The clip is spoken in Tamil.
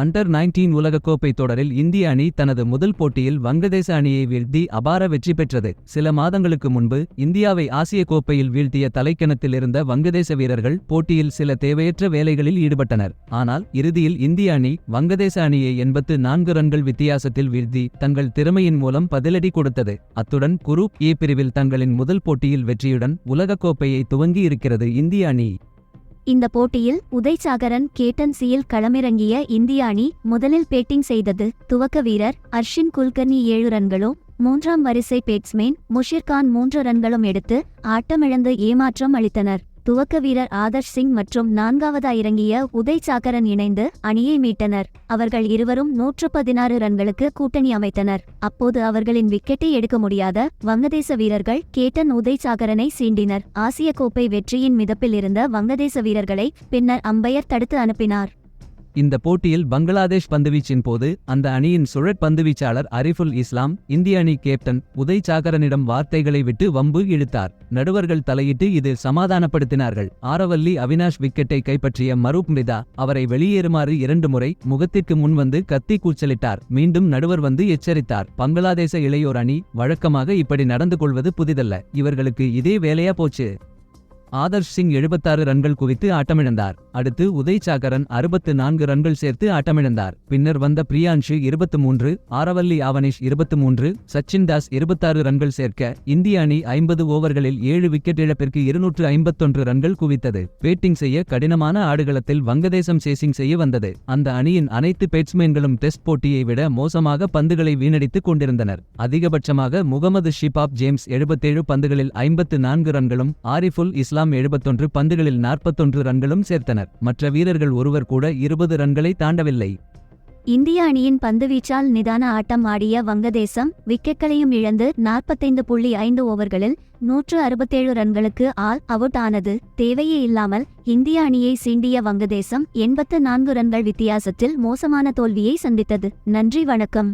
அண்டர்-19 உலகக்கோப்பை தொடரில் இந்திய அணி தனது முதல் போட்டியில் வங்கதேச அணியை வீழ்த்தி அபார வெற்றி பெற்றது. சில மாதங்களுக்கு முன்பு இந்தியாவை ஆசிய கோப்பையில் வீழ்த்திய தலைக்கணத்தில் இருந்த வங்கதேச வீரர்கள் போட்டியில் சில தேவையற்ற வேலைகளில் ஈடுபட்டனர். ஆனால் இறுதியில் இந்திய அணி வங்கதேச அணியை 84 ரன்கள் வித்தியாசத்தில் வீழ்த்தி தங்கள் திறமையின் மூலம் பதிலடி கொடுத்தது. அத்துடன் குரூப் ஏ பிரிவில் தங்களின் முதல் போட்டியில் வெற்றியுடன் உலகக்கோப்பையை துவங்கி இருக்கிறது இந்திய அணி. இந்த போட்டியில் உதய் சாகரன் கேப்டன்சியில் களமிறங்கிய இந்திய அணி முதலில் பேட்டிங் செய்தது. துவக்க வீரர் அர்ஷின் குல்கர்னி 7 ரன்களும், 3ஆம் வரிசை பேட்ஸ்மேன் முஷிர் கான் 3 ரன்களும் எடுத்து ஆட்டமிழந்து ஏமாற்றம் அளித்தனர். துவக்க வீரர் ஆதர்ஷ் சிங் மற்றும் 4ஆவதா இறங்கிய உதய் சாகரன் இணைந்து அணியை மீட்டனர். அவர்கள் இருவரும் 116 ரன்களுக்கு கூட்டணி அமைத்தனர். அப்போது அவர்களின் விக்கெட்டை எடுக்க முடியாத வங்கதேச வீரர்கள் கேப்டன் உதய் சாகரனை சீண்டினர். ஆசிய கோப்பை வெற்றியின் மிதப்பில் இருந்த வங்கதேச வீரர்களை பின்னர் அம்பையர் தடுத்து அனுப்பினார். இந்த போட்டியில் பங்களாதேஷ் பந்துவீச்சின் போது அந்த அணியின் சுழற் பந்துவீச்சாளர் அரிஃபுல் இஸ்லாம் இந்திய அணி கேப்டன் உதய் சாகரனிடம் வார்த்தைகளை விட்டு வம்பு இழுத்தார். நடுவர்கள் தலையிட்டு இது சமாதானப்படுத்தினார்கள். ஆரவல்லி அவினாஷ் விக்கெட்டை கைப்பற்றிய மரூப் மிர்தா அவரை வெளியேறுமாறு 2 முறை முகத்திற்கு முன் வந்து கத்தி கூச்சலிட்டார். மீண்டும் நடுவர் வந்து எச்சரித்தார். பங்களாதேச இளையோர் அணி வழக்கமாக இப்படி நடந்து கொள்வது புதிதல்ல. இவர்களுக்கு இதே வேலையா போச்சு. ஆதர்ஷ் சிங் 76 ரன்கள் குவித்து ஆட்டமிழந்தார். அடுத்து உதய் சாகரன் 64 ரன்கள் சேர்த்து ஆட்டமிழந்தார். பின்னர் வந்த பிரியான்ஷு 23, ஆரவல்லி ஆவனிஷ் 23, சச்சின் தாஸ் 26 ரன்கள் சேர்க்க இந்திய அணி 50 ஓவர்களில் 7 விக்கெட் இழப்பிற்கு 251 ரன்கள் குவித்தது. பேட்டிங் செய்ய கடினமான ஆடுகளத்தில் வங்கதேசம் சேசிங் செய்ய வந்தது. அந்த அணியின் அனைத்து பேட்ஸ்மேன்களும் டெஸ்ட் போட்டியை விட மோசமாக பந்துகளை வீணடித்துக் கொண்டிருந்தனர். அதிகபட்சமாக முகமது ஷிபாப் ஜேம்ஸ் 77 பந்துகளில் 54 ரன்களும், ஆரிஃபுல் இஸ்லாம் 71 பந்துகளில் 41 ரன்களும் சேர்த்தனர். மற்ற வீரர்கள் ஒருவர் கூட 20 ரன்களை தாண்டவில்லை. இந்திய அணியின் பந்துவீச்சால் நிதான ஆட்டம் ஆடிய வங்கதேசம் விக்கெட்களையும் இழந்து 45.5 ஓவர்களில் 167 ரன்களுக்கு ஆல் அவுட் ஆனது. தேவையே இல்லாமல் இந்திய அணியை சீண்டிய வங்கதேசம் 84 ரன்கள் வித்தியாசத்தில் மோசமான தோல்வியை சந்தித்தது. நன்றி, வணக்கம்.